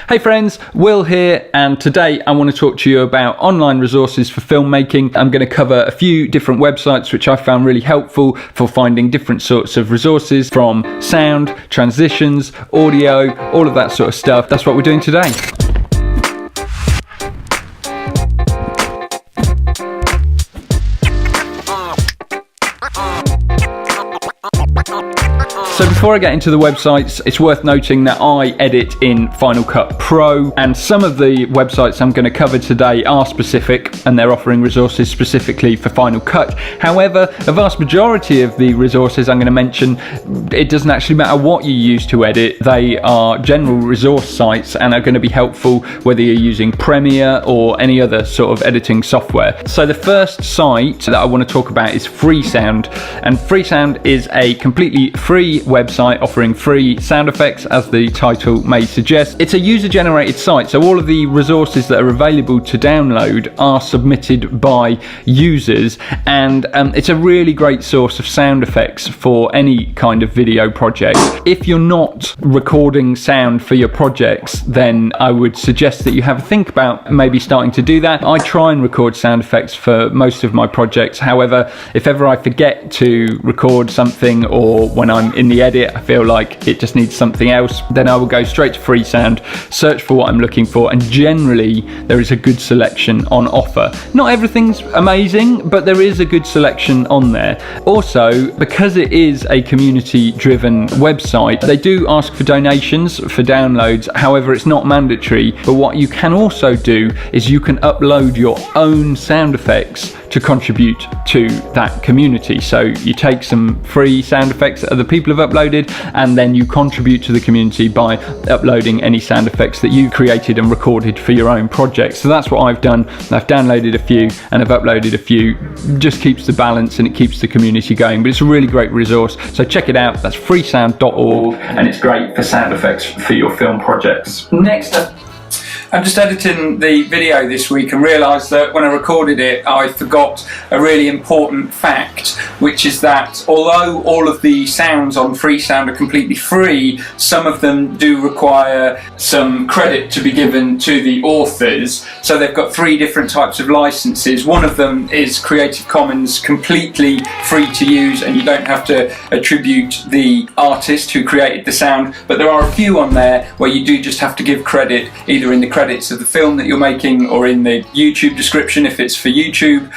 Hey friends, Will here, and today I want to talk to you about online resources for filmmaking. I'm going to cover a few different websites which I found really helpful for finding different sorts of resources, from sound, transitions, audio, all of that sort of stuff. That's what we're doing today. So before I get into the websites, it's worth noting that I edit in Final Cut Pro, and some of the websites I'm going to cover today are specific and they're offering resources specifically for Final Cut. However, a vast majority of the resources I'm going to mention, it doesn't actually matter what you use to edit. They are general resource sites and are going to be helpful whether you're using Premiere or any other sort of editing software. So the first site that I want to talk about is Freesound, and Freesound is a completely free website offering free sound effects, as the title may suggest. It's a user-generated site, so all of the resources that are available to download are submitted by users, and it's a really great source of sound effects for any kind of video project. If you're not recording sound for your projects, then I would suggest that you have a think about maybe starting to do that. I try and record sound effects for most of my projects. However, if ever I forget to record something, or when I'm in the edit I feel like it just needs something else, then I will go straight to Freesound, search for what I'm looking for, and generally there is a good selection on offer. Not everything's amazing, but there is a good selection on there. Also, because it is a community driven website, they do ask for donations for downloads. However, it's not mandatory, but what you can also do is you can upload your own sound effects to contribute to that community. So you take some free sound effects that other people have uploaded, and then you contribute to the community by uploading any sound effects that you created and recorded for your own project. So that's what I've done. I've downloaded a few and I've uploaded a few. Just keeps the balance and it keeps the community going, but it's a really great resource, so check it out. That's freesound.org, and it's great for sound effects for your film projects. Next up, I'm just editing the video this week and realised that when I recorded it I forgot a really important fact, which is that although all of the sounds on Freesound are completely free, some of them do require some credit to be given to the authors. So they've got three different types of licenses. One of them is Creative Commons, completely free to use, and you don't have to attribute the artist who created the sound, but there are a few on there where you do just have to give credit, either in the credits of the film that you're making or in the YouTube description if it's for YouTube.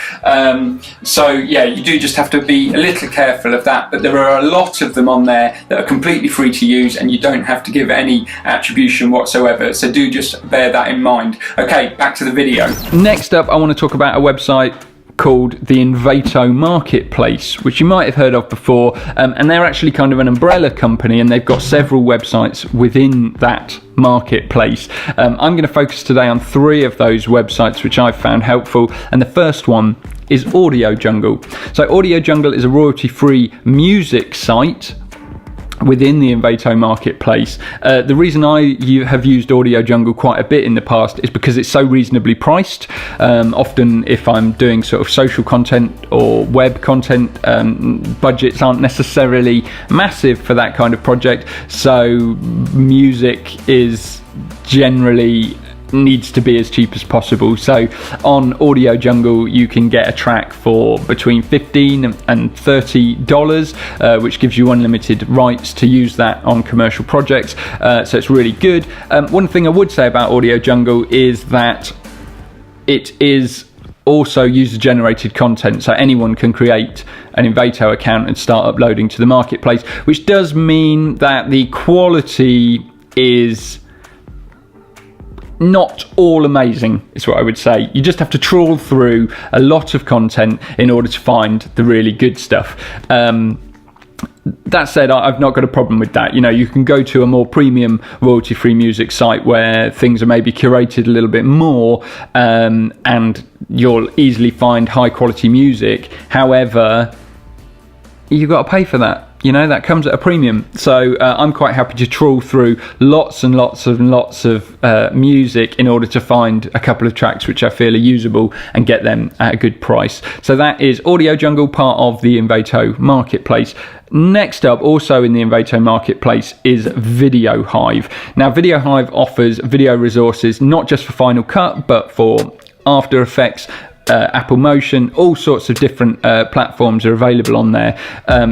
So yeah, you do just have to be a little careful of that, but there are a lot of them on there that are completely free to use and you don't have to give any attribution whatsoever, so do just bear that in mind. Okay, back to the video. Next up, I want to talk about a website called the Envato Marketplace, which you might have heard of before, and they're actually kind of an umbrella company, and they've got several websites within that marketplace. I'm going to focus today on three of those websites which I've found helpful, and the first one is Audio Jungle. So Audio Jungle is a royalty-free music site within the Envato Marketplace. The reason I have used Audio Jungle quite a bit in the past is because it's so reasonably priced. Often if I'm doing sort of social content or web content, budgets aren't necessarily massive for that kind of project, so music is generally needs to be as cheap as possible. So on Audio Jungle you can get a track for between $15 and $30, which gives you unlimited rights to use that on commercial projects, so it's really good. One thing I would say about Audio Jungle is that it is also user-generated content, so anyone can create an Envato account and start uploading to the marketplace, which does mean that the quality is not all amazing, is what I would say. You just have to trawl through a lot of content in order to find the really good stuff. That said, I've not got a problem with that. You know, you can go to a more premium royalty-free music site where things are maybe curated a little bit more, and you'll easily find high quality music. However, you've got to pay for that. you know, that comes at a premium. So I'm quite happy to trawl through lots and lots of music in order to find a couple of tracks which I feel are usable and get them at a good price. So that is Audio Jungle, part of the Envato marketplace. Next up, also in the Envato marketplace, is Video Hive. Now, Video Hive offers video resources not just for Final Cut, but for After Effects, Apple Motion, all sorts of different platforms are available on there,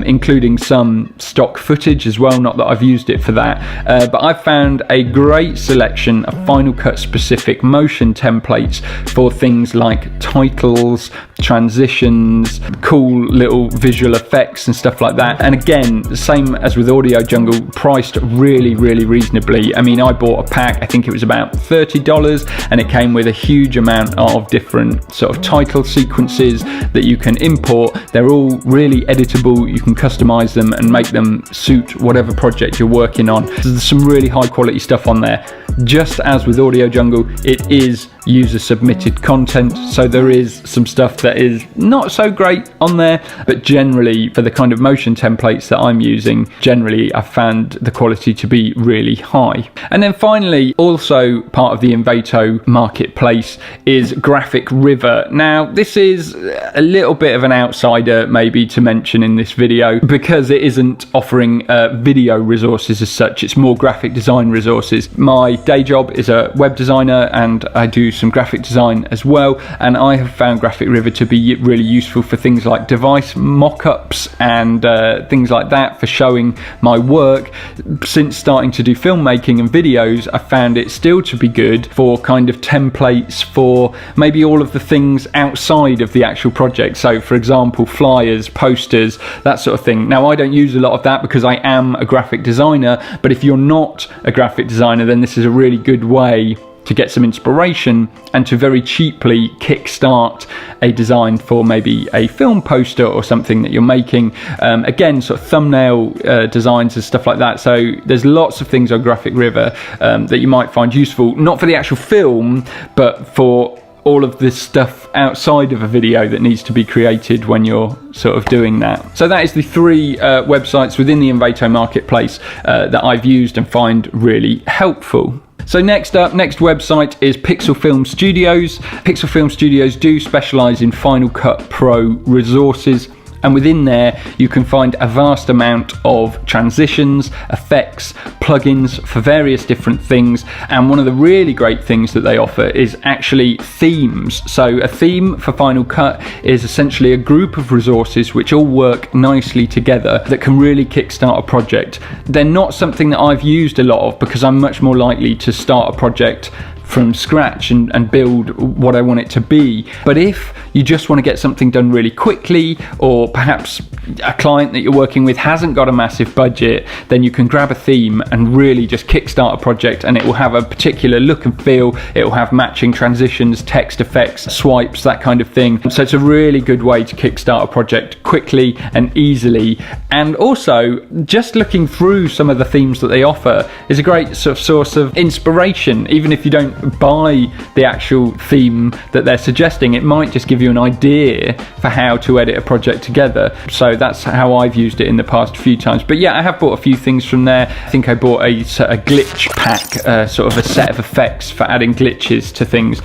including some stock footage as well. Not that I've used it for that, but I've found a great selection of Final Cut specific motion templates for things like titles, transitions, cool little visual effects and stuff like that. And again, the same as with Audio Jungle, priced really reasonably. I mean, I bought a pack, I think it was about $30, and it came with a huge amount of different sort of title sequences that you can import. They're all really editable. You can customize them and make them suit whatever project you're working on. There's some really high quality stuff on there. Just as with Audio Jungle, it is user submitted content, so there is some stuff that is not so great on there, but generally for the kind of motion templates that I'm using, generally I've found the quality to be really high. And then finally, also part of the Envato marketplace, is Graphic River. Now, this is a little bit of an outsider maybe to mention in this video, because it isn't offering video resources as such. It's more graphic design resources. My day job is a web designer and I do some graphic design as well, and I have found Graphic River to be really useful for things like device mock-ups and things like that, for showing my work. Since starting to do filmmaking and videos, I found it still to be good for kind of templates for maybe all of the things outside of the actual project. So for example, flyers, posters, that sort of thing. Now, I don't use a lot of that because I am a graphic designer, but if you're not a graphic designer, then this is a really good way to get some inspiration and to very cheaply kickstart a design for maybe a film poster or something that you're making. Again, sort of thumbnail designs and stuff like that. So there's lots of things on Graphic River that you might find useful, not for the actual film, but for all of this stuff outside of a video that needs to be created when you're sort of doing that. So that is the three websites within the Envato marketplace that I've used and find really helpful. So next website is Pixel Film Studios. Pixel Film Studios do specialise in Final Cut Pro resources, and within there you can find a vast amount of transitions, effects, plugins for various different things. And one of the really great things that they offer is actually themes. So a theme for Final Cut is essentially a group of resources which all work nicely together that can really kickstart a project. They're not something that I've used a lot of because I'm much more likely to start a project from scratch and build what I want it to be. But if you just want to get something done really quickly, or perhaps a client that you're working with hasn't got a massive budget, then you can grab a theme and really just kickstart a project, and it will have a particular look and feel. It will have matching transitions, text effects, swipes, that kind of thing. So it's a really good way to kickstart a project quickly and easily. And also, just looking through some of the themes that they offer is a great sort of source of inspiration. Even if you don't buy the actual theme that they're suggesting, it might just give you an idea for how to edit a project together. So that's how I've used it in the past few times. But yeah, I have bought a few things from there. I think I bought a glitch pack, sort of a set of effects for adding glitches to things.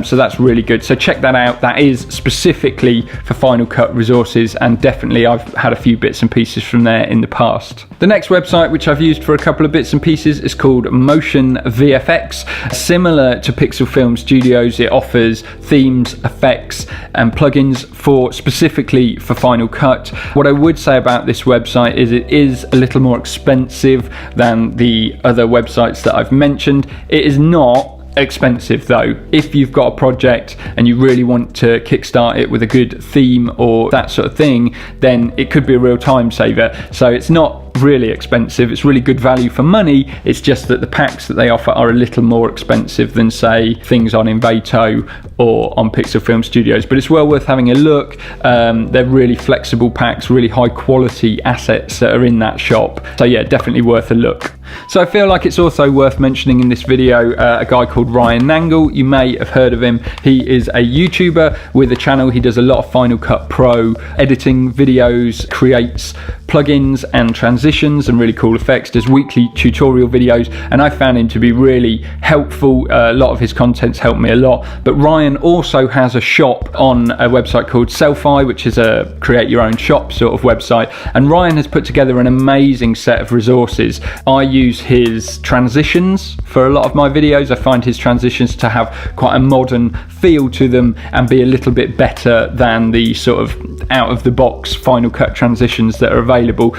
So that's really good. So check that out. That is specifically for Final Cut resources, and definitely I've had a few bits and pieces from there in the past. The next website, which I've used for a couple of bits and pieces, is called Motion VFX. Similar to Pixel Film Studios, it offers themes, effects and plugins specifically for Final Cut. What I would say about this website is it is a little more expensive than the other websites that I've mentioned. It is not expensive though. If you've got a project and you really want to kickstart it with a good theme or that sort of thing, then it could be a real time saver. So it's not really expensive, it's really good value for money. It's just that the packs that they offer are a little more expensive than say things on Envato or on Pixel Film Studios, but it's well worth having a look. They're really flexible packs, really high quality assets that are in that shop. So yeah, definitely worth a look. So I feel like it's also worth mentioning in this video a guy called Ryan Nangle. You may have heard of him. He is a YouTuber with a channel. He does a lot of Final Cut Pro editing videos, creates plugins and transitions and really cool effects, does weekly tutorial videos, and I found him to be really helpful. A lot of his content's helped me a lot. But Ryan also has a shop on a website called Selfie, which is a create your own shop sort of website, and Ryan has put together an amazing set of resources. I use his transitions for a lot of my videos. I find his transitions to have quite a modern feel to them and be a little bit better than the sort of out of the box Final Cut transitions that are available.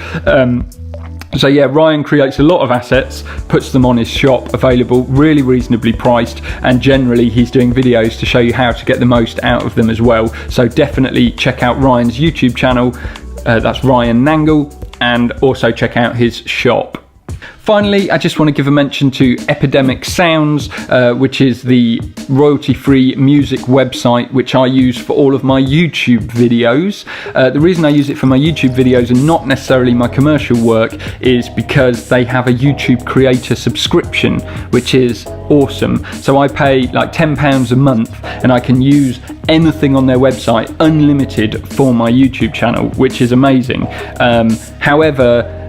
So yeah, Ryan creates a lot of assets, puts them on his shop, available, really reasonably priced, and generally he's doing videos to show you how to get the most out of them as well. So definitely check out Ryan's YouTube channel, that's Ryan Nangle, and also check out his shop. Finally, I just want to give a mention to Epidemic Sounds, which is the royalty-free music website which I use for all of my YouTube videos. The reason I use it for my YouTube videos and not necessarily my commercial work is because they have a YouTube creator subscription, which is awesome. So I pay like £10 a month and I can use anything on their website unlimited for my YouTube channel, which is amazing. However,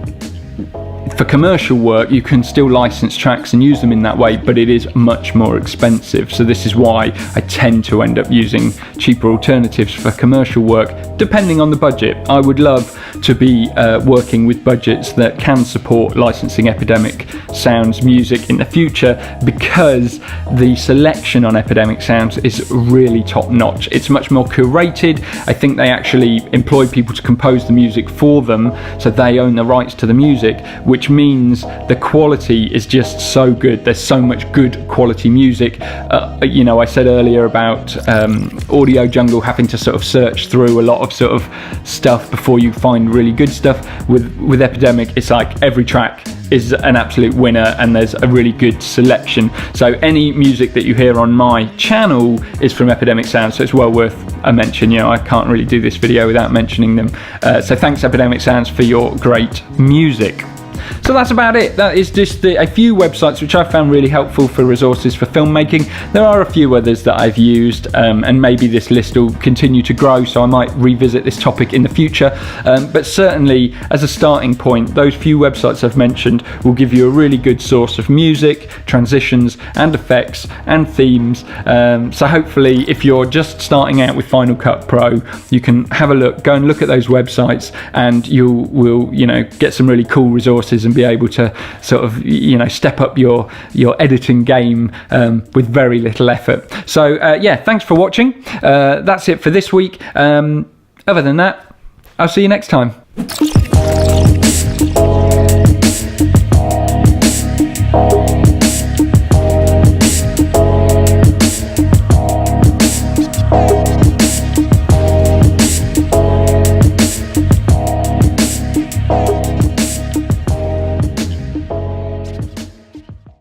for commercial work, you can still license tracks and use them in that way, but it is much more expensive. So this is why I tend to end up using cheaper alternatives for commercial work, depending on the budget. I would love to be working with budgets that can support licensing Epidemic Sounds music in the future, because the selection on Epidemic Sounds is really top notch. It's much more curated. I think they actually employ people to compose the music for them, so they own the rights to the music, which means the quality is just so good. There's so much good quality music. You know, I said earlier about Audio Jungle having to sort of search through a lot of sort of stuff before you find really good stuff. With Epidemic, it's like every track is an absolute winner and there's a really good selection. So any music that you hear on my channel is from Epidemic Sound, so it's well worth a mention. You know, I can't really do this video without mentioning them. So thanks Epidemic Sounds for your great music. So that's about it. That is just a few websites which I found really helpful for resources for filmmaking. There are a few others that I've used, and maybe this list will continue to grow, so I might revisit this topic in the future. But certainly, as a starting point, those few websites I've mentioned will give you a really good source of music, transitions, and effects, and themes. So hopefully, if you're just starting out with Final Cut Pro, you can have a look, go and look at those websites, and you will, you know, get some really cool resources and be able to sort of, you know, step up your editing game with very little effort. So yeah, thanks for watching. That's it for this week. Other than that, I'll see you next time.